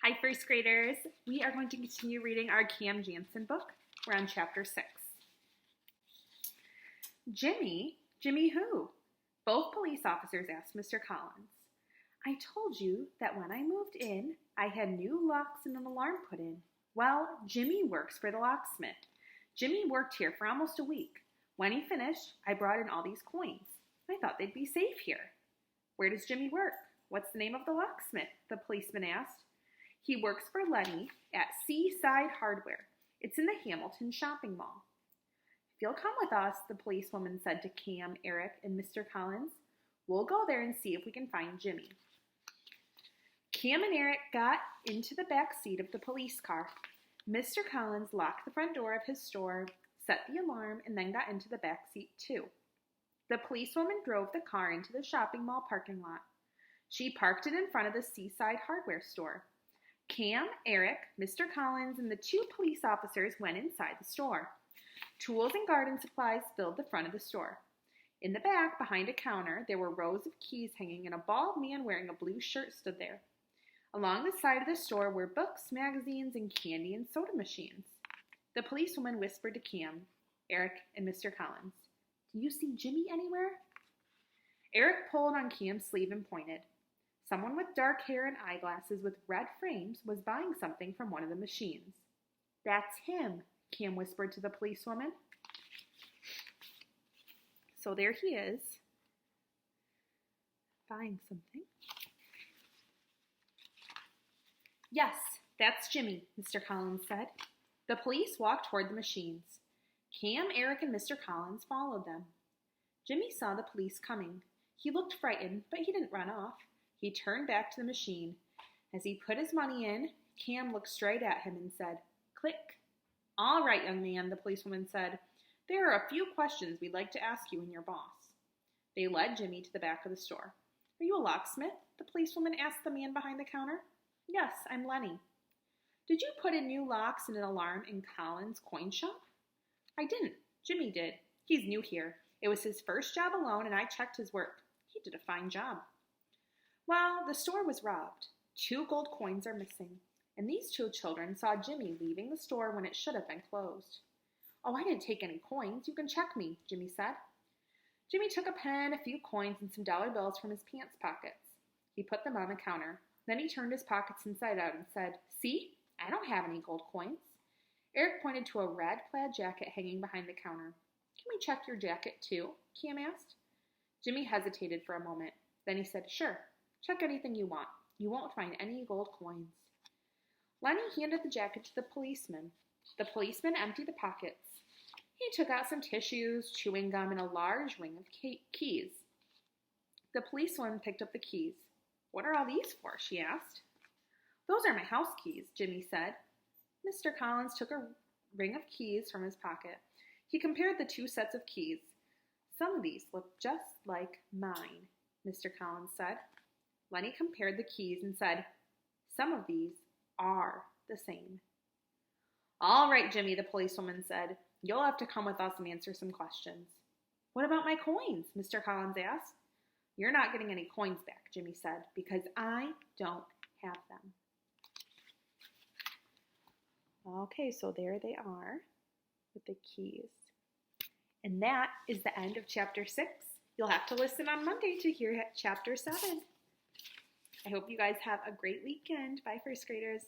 Hi, first graders. We are going to continue reading our Cam Jansen book. We're on chapter 6. Jimmy? Jimmy who? Both police officers asked Mr. Collins. I told you that when I moved in, I had new locks and an alarm put in. Well, Jimmy works for the locksmith. Jimmy worked here for almost a week. When he finished, I brought in all these coins. I thought they'd be safe here. Where does Jimmy work? What's the name of the locksmith? The policeman asked. He works for Lenny at Seaside Hardware. It's in the Hamilton shopping mall. If you'll come with us, the policewoman said to Cam, Eric, and Mr. Collins, we'll go there and see if we can find Jimmy. Cam and Eric got into the back seat of the police car. Mr. Collins locked the front door of his store, set the alarm, and then got into the back seat too. The policewoman drove the car into the shopping mall parking lot. She parked it in front of the Seaside Hardware store. Cam, Eric, Mr. Collins, and the two police officers went inside the store. Tools and garden supplies filled the front of the store. In the back, behind a counter, there were rows of keys hanging, and a bald man wearing a blue shirt stood there. Along the side of the store were books, magazines, and candy and soda machines. The policewoman whispered to Cam, Eric, and Mr. Collins, Do you see Jimmy anywhere? Eric pulled on Cam's sleeve and pointed. Someone with dark hair and eyeglasses with red frames was buying something from one of the machines. That's him, Cam whispered to the policewoman. So there he is, buying something. Yes, that's Jimmy, Mr. Collins said. The police walked toward the machines. Cam, Eric, and Mr. Collins followed them. Jimmy saw the police coming. He looked frightened, but he didn't run off. He turned back to the machine. As he put his money in, Cam looked straight at him and said, Click. All right, young man, the policewoman said. There are a few questions we'd like to ask you and your boss. They led Jimmy to the back of the store. Are you a locksmith? The policewoman asked the man behind the counter. Yes, I'm Lenny. Did you put in new locks and an alarm in Collins' coin shop? I didn't. Jimmy did. He's new here. It was his first job alone, and I checked his work. He did a fine job. Well, the store was robbed. 2 gold coins are missing, and these 2 children saw Jimmy leaving the store when it should have been closed. Oh, I didn't take any coins. You can check me, Jimmy said. Jimmy took a pen, a few coins, and some dollar bills from his pants pockets. He put them on the counter. Then he turned his pockets inside out and said, See, I don't have any gold coins. Eric pointed to a red plaid jacket hanging behind the counter. Can we check your jacket too? Cam asked. Jimmy hesitated for a moment. Then he said, Sure. Check anything you want. You won't find any gold coins. Lenny handed the jacket to the policeman. The policeman emptied the pockets. He took out some tissues, chewing gum, and a large ring of keys. The policewoman picked up the keys. What are all these for? She asked. Those are my house keys, Jimmy said. Mr. Collins took a ring of keys from his pocket. He compared the 2 sets of keys. Some of these look just like mine, Mr. Collins said. Lenny compared the keys and said, Some of these are the same. All right, Jimmy, the policewoman said. You'll have to come with us and answer some questions. What about my coins? Mr. Collins asked. You're not getting any coins back, Jimmy said, because I don't have them. Okay, so there they are with the keys. And that is the end of chapter 6. You'll have to listen on Monday to hear chapter 7. I hope you guys have a great weekend. Bye, first graders.